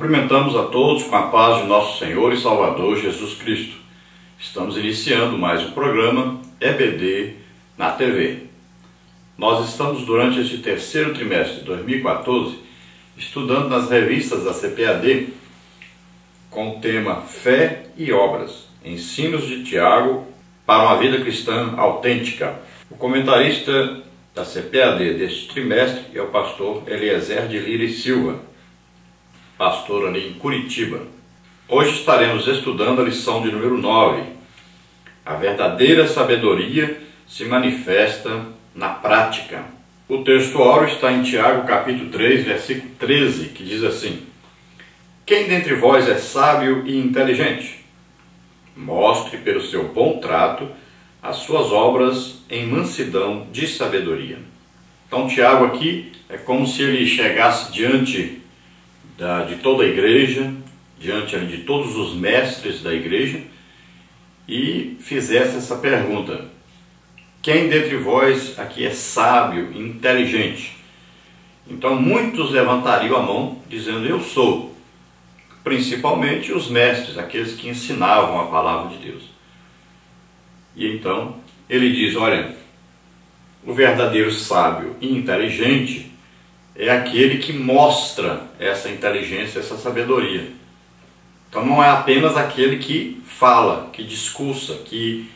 Cumprimentamos a todos com a paz de nosso Senhor e Salvador Jesus Cristo. Estamos iniciando mais um programa EBD na TV. Nós estamos durante este terceiro trimestre de 2014 estudando nas revistas da CPAD com o tema Fé e Obras, Ensinos de Tiago para uma Vida Cristã Autêntica. O comentarista da CPAD deste trimestre é o pastor Eliezer de Lira e Silva, pastor ali em Curitiba. Hoje estaremos estudando a lição de número 9. A verdadeira sabedoria se manifesta na prática. O texto áureo está em Tiago capítulo 3, versículo 13, que diz assim: Quem dentre vós é sábio e inteligente? Mostre pelo seu bom trato as suas obras em mansidão de sabedoria. Então Tiago aqui é como se ele chegasse diante de toda a igreja, diante de todos os mestres da igreja, e fizesse essa pergunta: quem dentre vós aqui é sábio e inteligente? Então muitos levantariam a mão dizendo: eu sou. Principalmente os mestres, aqueles que ensinavam a palavra de Deus. E então ele diz: olha, o verdadeiro sábio e inteligente é aquele que mostra essa inteligência, essa sabedoria. Então não é apenas aquele que fala, que discursa, que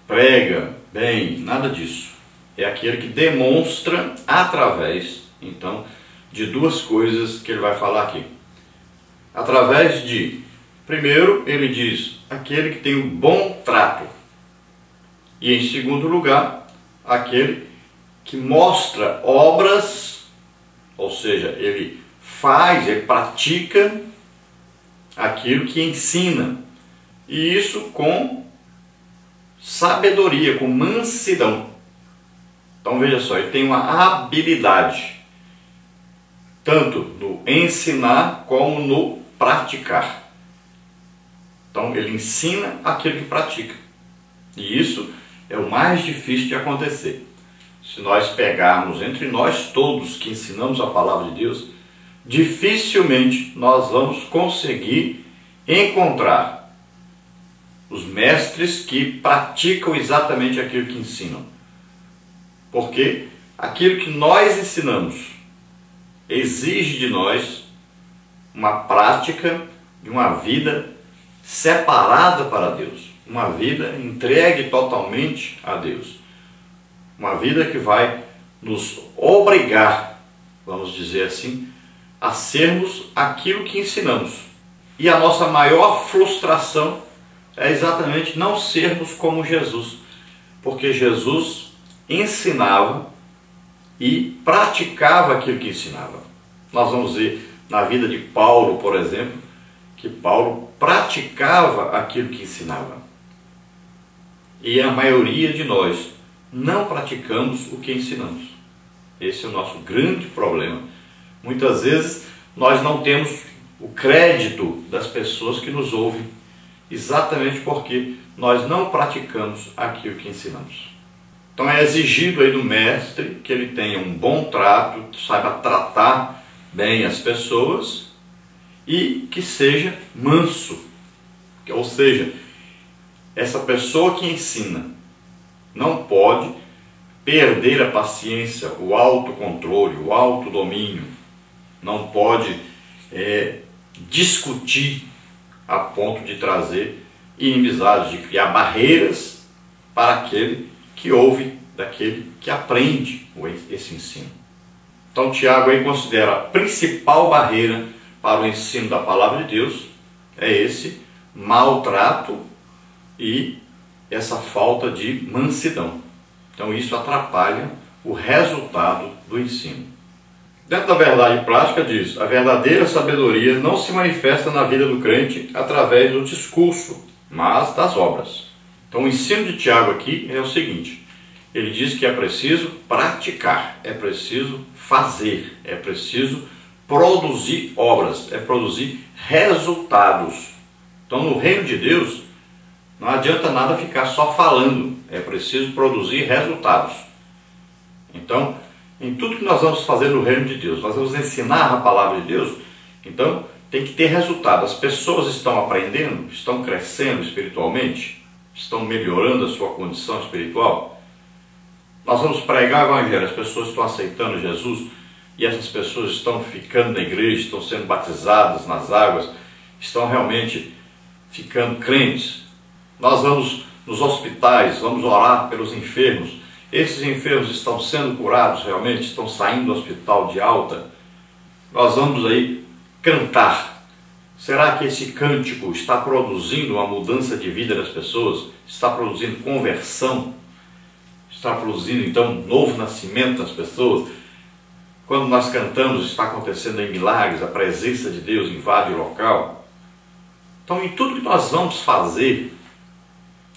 prega bem, nada disso. É aquele que demonstra através, então, de duas coisas que ele vai falar aqui. Através de, primeiro, ele diz, aquele que tem um bom trato. E em segundo lugar, aquele que mostra obras, ou seja, ele faz, ele pratica aquilo que ensina. E isso com sabedoria, com mansidão. Então veja só, ele tem uma habilidade, tanto no ensinar como no praticar. Então ele ensina aquilo que pratica. E isso é o mais difícil de acontecer. Se nós pegarmos entre nós todos que ensinamos a palavra de Deus, dificilmente nós vamos conseguir encontrar os mestres que praticam exatamente aquilo que ensinam. Porque aquilo que nós ensinamos exige de nós uma prática de uma vida separada para Deus, uma vida entregue totalmente a Deus. Uma vida que vai nos obrigar, vamos dizer assim, a sermos aquilo que ensinamos. E a nossa maior frustração é exatamente não sermos como Jesus. Porque Jesus ensinava e praticava aquilo que ensinava. Nós vamos ver na vida de Paulo, por exemplo, que Paulo praticava aquilo que ensinava. E a maioria de nós não praticamos o que ensinamos. Esse é o nosso grande problema. Muitas vezes nós não temos o crédito das pessoas que nos ouvem, exatamente porque nós não praticamos aquilo que ensinamos. Então é exigido aí do mestre que ele tenha um bom trato, saiba tratar bem as pessoas e que seja manso. Ou seja, essa pessoa que ensina não pode perder a paciência, o autocontrole, o autodomínio. Não pode discutir a ponto de trazer inimizades, de criar barreiras para aquele que ouve, daquele que aprende esse ensino. Então Tiago aí considera a principal barreira para o ensino da palavra de Deus é esse maltrato e essa falta de mansidão. Então isso atrapalha o resultado do ensino. Dentro da verdade prática diz: a verdadeira sabedoria não se manifesta na vida do crente através do discurso, mas das obras. Então o ensino de Tiago aqui é o seguinte: ele diz que é preciso praticar, é preciso fazer, é preciso produzir obras, é produzir resultados. Então no reino de Deus não adianta nada ficar só falando, é preciso produzir resultados. Então, em tudo que nós vamos fazer no reino de Deus, nós vamos ensinar a palavra de Deus, então tem que ter resultado. As pessoas estão aprendendo, estão crescendo espiritualmente, estão melhorando a sua condição espiritual. Nós vamos pregar o Evangelho, as pessoas estão aceitando Jesus e essas pessoas estão ficando na igreja, estão sendo batizadas nas águas, estão realmente ficando crentes. Nós vamos nos hospitais, vamos orar pelos enfermos. Esses enfermos estão sendo curados realmente, estão saindo do hospital de alta. Nós vamos aí cantar. Será que esse cântico está produzindo uma mudança de vida das pessoas? Está produzindo conversão? Está produzindo então um novo nascimento das pessoas? Quando nós cantamos, está acontecendo em milagres, a presença de Deus invade o local. Então, em tudo que nós vamos fazer,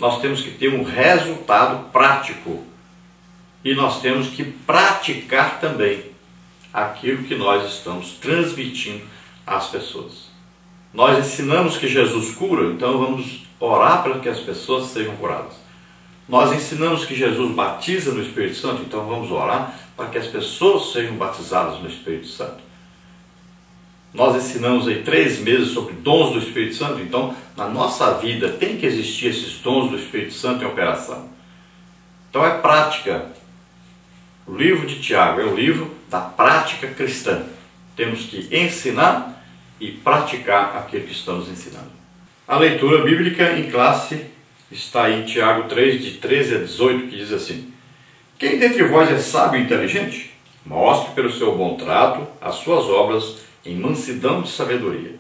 nós temos que ter um resultado prático. E nós temos que praticar também aquilo que nós estamos transmitindo às pessoas. Nós ensinamos que Jesus cura, então vamos orar para que as pessoas sejam curadas. Nós ensinamos que Jesus batiza no Espírito Santo, então vamos orar para que as pessoas sejam batizadas no Espírito Santo. Nós ensinamos aí 3 meses sobre dons do Espírito Santo, então na nossa vida tem que existir esses dons do Espírito Santo em operação. Então é prática. O livro de Tiago é o livro da prática cristã. Temos que ensinar e praticar aquilo que estamos ensinando. A leitura bíblica em classe está em Tiago 3, de 13 a 18, que diz assim: Quem dentre vós é sábio e inteligente? Mostre pelo seu bom trato as suas obras em mansidão de sabedoria.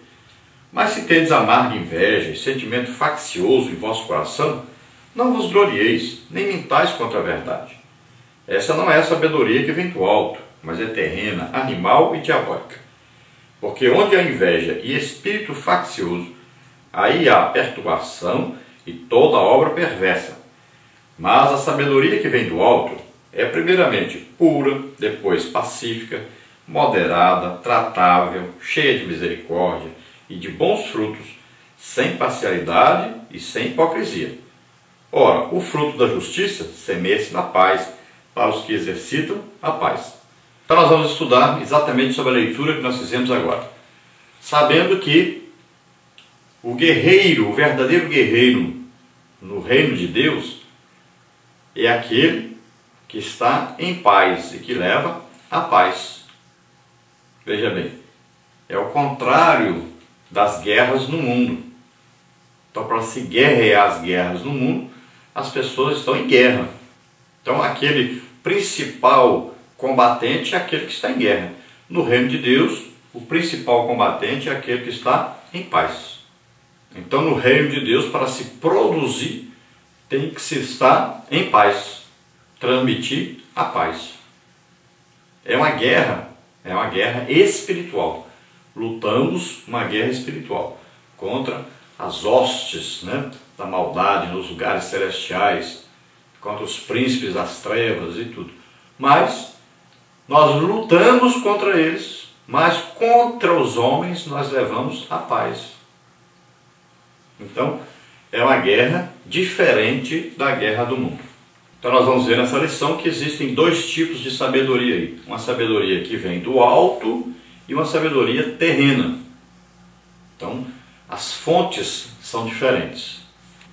Mas se tendes amarga inveja e sentimento faccioso em vosso coração, não vos glorieis, nem mintais contra a verdade. Essa não é a sabedoria que vem do alto, mas é terrena, animal e diabólica. Porque onde há inveja e espírito faccioso, aí há perturbação e toda obra perversa. Mas a sabedoria que vem do alto é primeiramente pura, depois pacífica, moderada, tratável, cheia de misericórdia e de bons frutos, sem parcialidade e sem hipocrisia. Ora, o fruto da justiça semeia-se na paz para os que exercitam a paz. Então nós vamos estudar exatamente sobre a leitura que nós fizemos agora. Sabendo que o guerreiro, o verdadeiro guerreiro no reino de Deus é aquele que está em paz e que leva a paz. Veja bem, é o contrário das guerras no mundo. Então, para se guerrear as guerras no mundo, as pessoas estão em guerra. Então, aquele principal combatente é aquele que está em guerra. No reino de Deus, o principal combatente é aquele que está em paz. Então, no reino de Deus, para se produzir, tem que se estar em paz, transmitir a paz. É uma guerra espiritual. Lutamos uma guerra espiritual contra as hostes, da maldade nos lugares celestiais, contra os príncipes das trevas e tudo. Mas nós lutamos contra eles, mas contra os homens nós levamos a paz. Então, é uma guerra diferente da guerra do mundo. Então nós vamos ver nessa lição que existem 2 tipos de sabedoria aí. Uma sabedoria que vem do alto e uma sabedoria terrena. Então, as fontes são diferentes.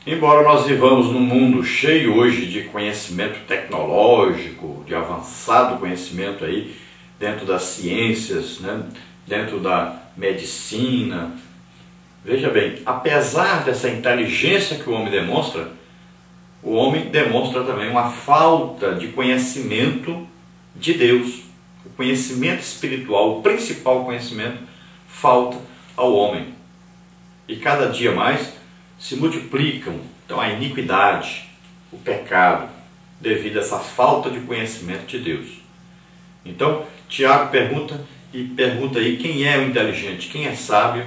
Embora nós vivamos num mundo cheio hoje de conhecimento tecnológico, de avançado conhecimento aí dentro das ciências, dentro da medicina, veja bem, apesar dessa inteligência que o homem demonstra também uma falta de conhecimento de Deus. O conhecimento espiritual, o principal conhecimento, falta ao homem. E cada dia mais se multiplicam, então, a iniquidade, o pecado, devido a essa falta de conhecimento de Deus. Então, Tiago pergunta aí quem é o inteligente, quem é sábio,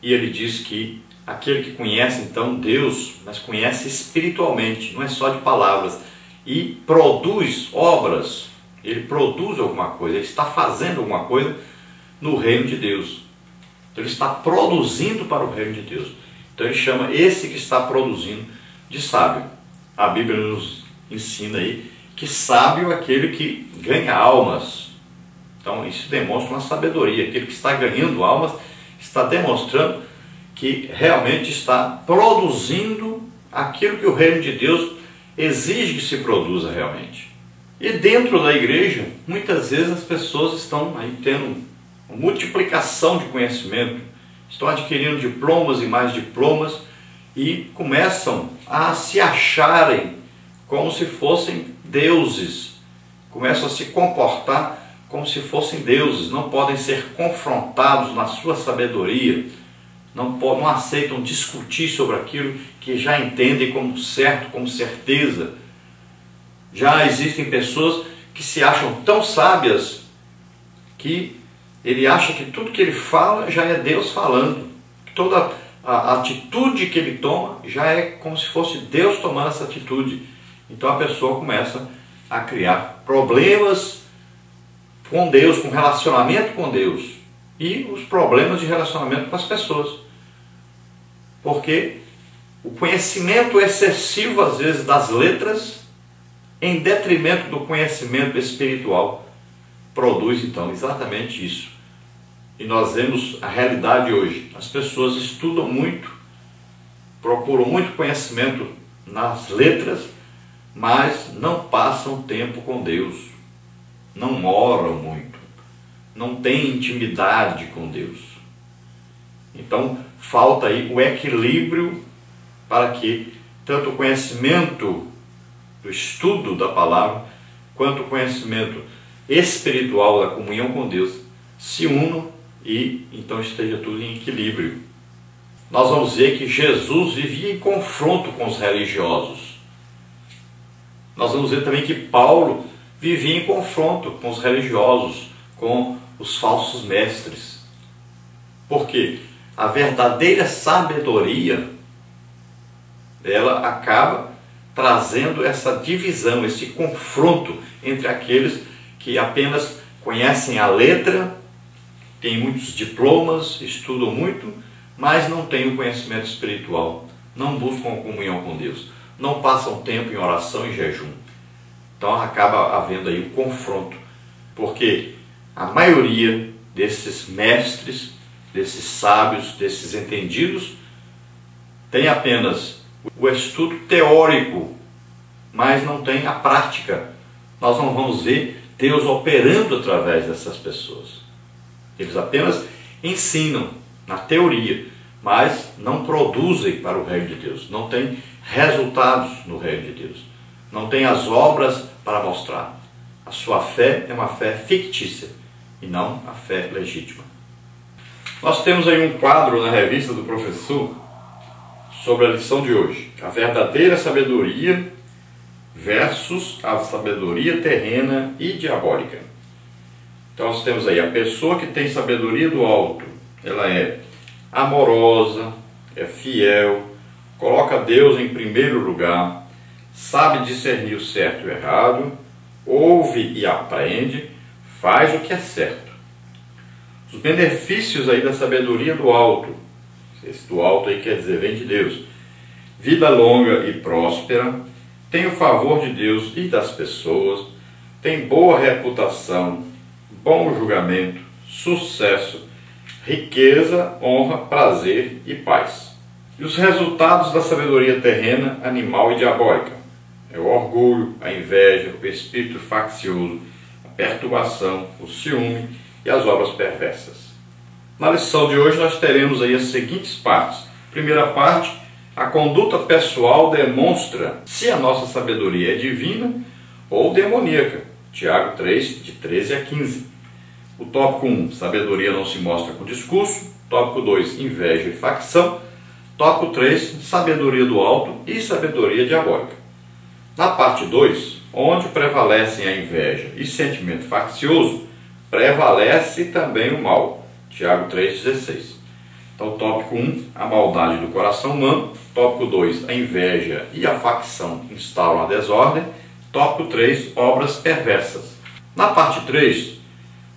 e ele diz que aquele que conhece então Deus, mas conhece espiritualmente, não é só de palavras, e produz obras, ele produz alguma coisa, ele está fazendo alguma coisa no reino de Deus. Então ele está produzindo para o reino de Deus. Então ele chama esse que está produzindo de sábio. A Bíblia nos ensina aí que sábio é aquele que ganha almas. Então isso demonstra uma sabedoria, aquele que está ganhando almas está demonstrando que realmente está produzindo aquilo que o reino de Deus exige que se produza realmente. E dentro da igreja, muitas vezes as pessoas estão aí tendo uma multiplicação de conhecimento, estão adquirindo diplomas e mais diplomas e começam a se acharem como se fossem deuses, começam a se comportar como se fossem deuses, não podem ser confrontados na sua sabedoria, não aceitam discutir sobre aquilo que já entendem como certo, como certeza. Já existem pessoas que se acham tão sábias que ele acha que tudo que ele fala já é Deus falando. Toda a atitude que ele toma já é como se fosse Deus tomando essa atitude. Então a pessoa começa a criar problemas com Deus, com relacionamento com Deus e os problemas de relacionamento com as pessoas. Porque o conhecimento excessivo, às vezes, das letras, em detrimento do conhecimento espiritual, produz, então, exatamente isso. E nós vemos a realidade hoje. As pessoas estudam muito, procuram muito conhecimento nas letras, mas não passam tempo com Deus, não oram muito, não têm intimidade com Deus. Então, falta aí o equilíbrio para que tanto o conhecimento do estudo da palavra, quanto o conhecimento espiritual da comunhão com Deus se unam e então esteja tudo em equilíbrio. Nós vamos ver que Jesus vivia em confronto com os religiosos. Nós vamos ver também que Paulo vivia em confronto com os religiosos, com os falsos mestres. Por quê? A verdadeira sabedoria, ela acaba trazendo essa divisão, esse confronto entre aqueles que apenas conhecem a letra, têm muitos diplomas, estudam muito, mas não têm o conhecimento espiritual, não buscam a comunhão com Deus, não passam tempo em oração e jejum. Então acaba havendo aí um confronto, porque a maioria desses mestres, desses sábios, desses entendidos, tem apenas o estudo teórico, mas não tem a prática. Nós não vamos ver Deus operando através dessas pessoas. Eles apenas ensinam na teoria, mas não produzem para o reino de Deus, não tem resultados no reino de Deus, não tem as obras para mostrar. A sua fé é uma fé fictícia e não a fé legítima. Nós temos aí um quadro na revista do professor sobre a lição de hoje, a verdadeira sabedoria versus a sabedoria terrena e diabólica. Então nós temos aí a pessoa que tem sabedoria do alto, ela é amorosa, é fiel, coloca Deus em primeiro lugar, sabe discernir o certo e o errado, ouve e aprende, faz o que é certo. Os benefícios aí da sabedoria do alto, esse do alto aí quer dizer, vem de Deus. Vida longa e próspera, tem o favor de Deus e das pessoas, tem boa reputação, bom julgamento, sucesso, riqueza, honra, prazer e paz. E os resultados da sabedoria terrena, animal e diabólica? É o orgulho, a inveja, o espírito faccioso, a perturbação, o ciúme e as obras perversas. Na lição de hoje nós teremos aí as seguintes partes. Primeira parte, a conduta pessoal demonstra se a nossa sabedoria é divina ou demoníaca. Tiago 3, de 13 a 15. O tópico 1, sabedoria não se mostra com discurso. Tópico 2, inveja e facção. Tópico 3, sabedoria do alto e sabedoria diabólica. Na parte 2, onde prevalecem a inveja e sentimento faccioso, prevalece também o mal. Tiago 3,16. Então, tópico 1, a maldade do coração humano. Tópico 2, a inveja e a facção instauram a desordem. Tópico 3, obras perversas. Na parte 3,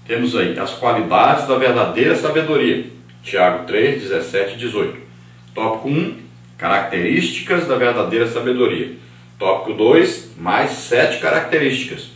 temos aí as qualidades da verdadeira sabedoria. Tiago 3, 17 e 18. Tópico 1, características da verdadeira sabedoria. Tópico 2, mais 7 características.